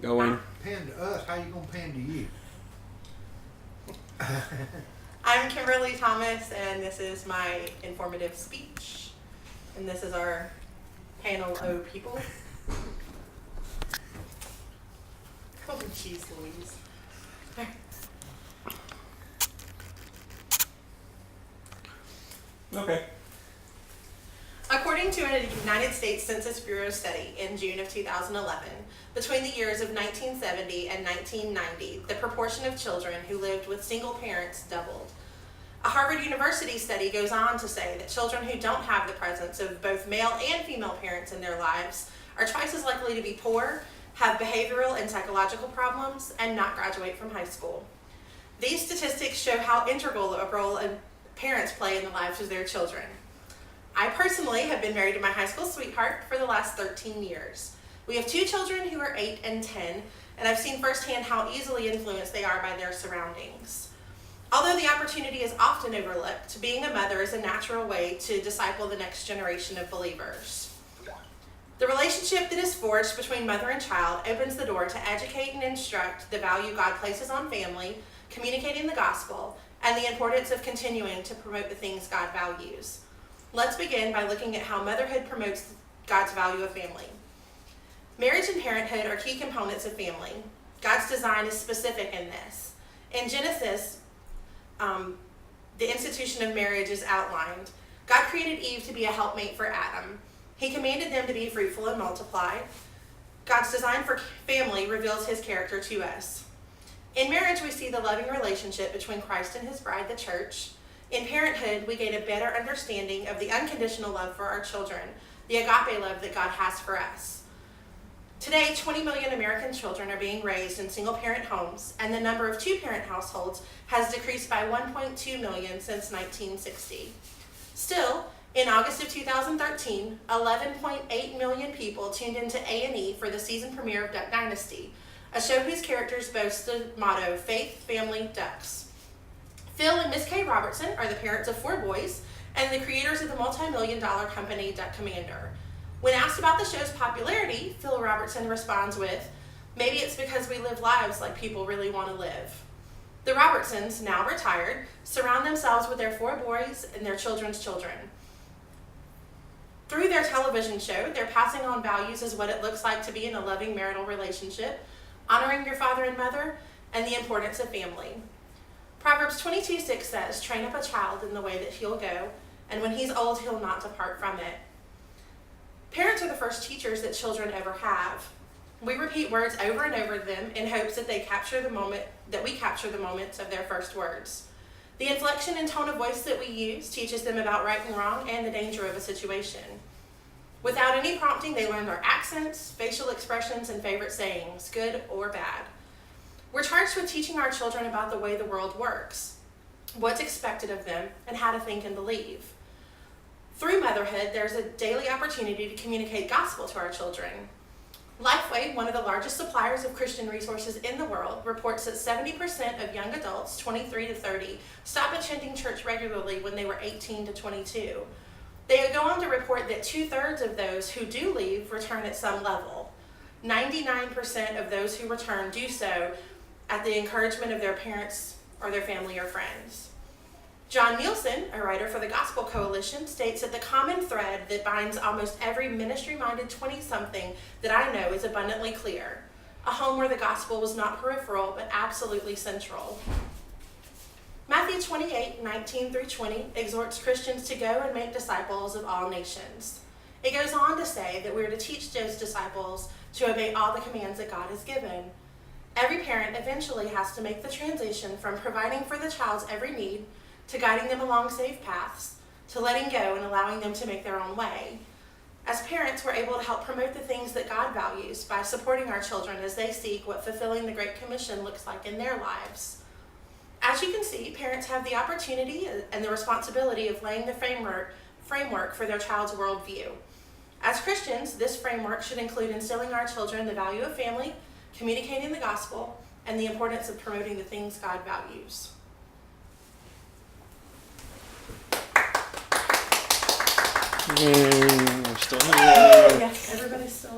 Going. Pan to us, how you gonna pan to you? I'm Kimberly Thomas, and this is my informative speech. And this is our panel of people. Oh, jeez Louise. Okay. According to a United States Census Bureau study in June of 2011, between the years of 1970 and 1990, the proportion of children who lived with single parents doubled. A Harvard University study goes on to say that children who don't have the presence of both male and female parents in their lives are twice as likely to be poor, have behavioral and psychological problems, and not graduate from high school. These statistics show how integral a role parents play in the lives of their children. I personally have been married to my high school sweetheart for the last 13 years. We have two children who are 8 and 10, and I've seen firsthand how easily influenced they are by their surroundings. Although the opportunity is often overlooked, being a mother is a natural way to disciple the next generation of believers. The relationship that is forged between mother and child opens the door to educate and instruct the value God places on family, communicating the gospel, and the importance of continuing to promote the things God values. Let's begin by looking at how motherhood promotes God's value of family. Marriage and parenthood are key components of family. God's design is specific in this. In Genesis, the institution of marriage is outlined. God created Eve to be a helpmate for Adam. He commanded them to be fruitful and multiply. God's design for family reveals his character to us. In marriage, we see the loving relationship between Christ and his bride, the church. In parenthood, we gain a better understanding of the unconditional love for our children, the agape love that God has for us. Today, 20 million American children are being raised in single-parent homes, and the number of two-parent households has decreased by 1.2 million since 1960. Still, in August of 2013, 11.8 million people tuned into A&E for the season premiere of Duck Dynasty, a show whose characters boast the motto, Faith, Family, Ducks. Phil and Miss Kay Robertson are the parents of 4 boys and the creators of the multi-million-dollar company Duck Commander. When asked about the show's popularity, Phil Robertson responds with, "Maybe it's because we live lives like people really want to live." The Robertsons, now retired, surround themselves with their 4 boys and their children's children. Through their television show, they're passing on values as what it looks like to be in a loving marital relationship, honoring your father and mother, and the importance of family. Proverbs 22:6 says, "Train up a child in the way that he'll go, and when he's old, he'll not depart from it." Parents are the first teachers that children ever have. We repeat words over and over to them in hopes that we capture the moments of their first words. The inflection and tone of voice that we use teaches them about right and wrong and the danger of a situation. Without any prompting, they learn our accents, facial expressions, and favorite sayings, good or bad. We're charged with teaching our children about the way the world works, what's expected of them, and how to think and believe. Through motherhood, there's a daily opportunity to communicate gospel to our children. Lifeway, one of the largest suppliers of Christian resources in the world, reports that 70% of young adults, 23 to 30, stop attending church regularly when they were 18 to 22. They go on to report that 2/3 of those who do leave return at some level. 99% of those who return do so at the encouragement of their parents or their family or friends. John Nielsen, a writer for the Gospel Coalition, states that the common thread that binds almost every ministry-minded 20-something that I know is abundantly clear: a home where the gospel was not peripheral but absolutely central. Matthew 28:19-20 exhorts Christians to go and make disciples of all nations. It goes on to say that we are to teach those disciples to obey all the commands that God has given. Every parent eventually has to make the transition from providing for the child's every need to guiding them along safe paths, to letting go and allowing them to make their own way. As parents, we're able to help promote the things that God values by supporting our children as they seek what fulfilling the Great Commission looks like in their lives. As you can see, parents have the opportunity and the responsibility of laying the framework for their child's worldview. As Christians, this framework should include instilling our children the value of family, communicating the gospel, and the importance of promoting the things God values. We're still Yes, everybody's still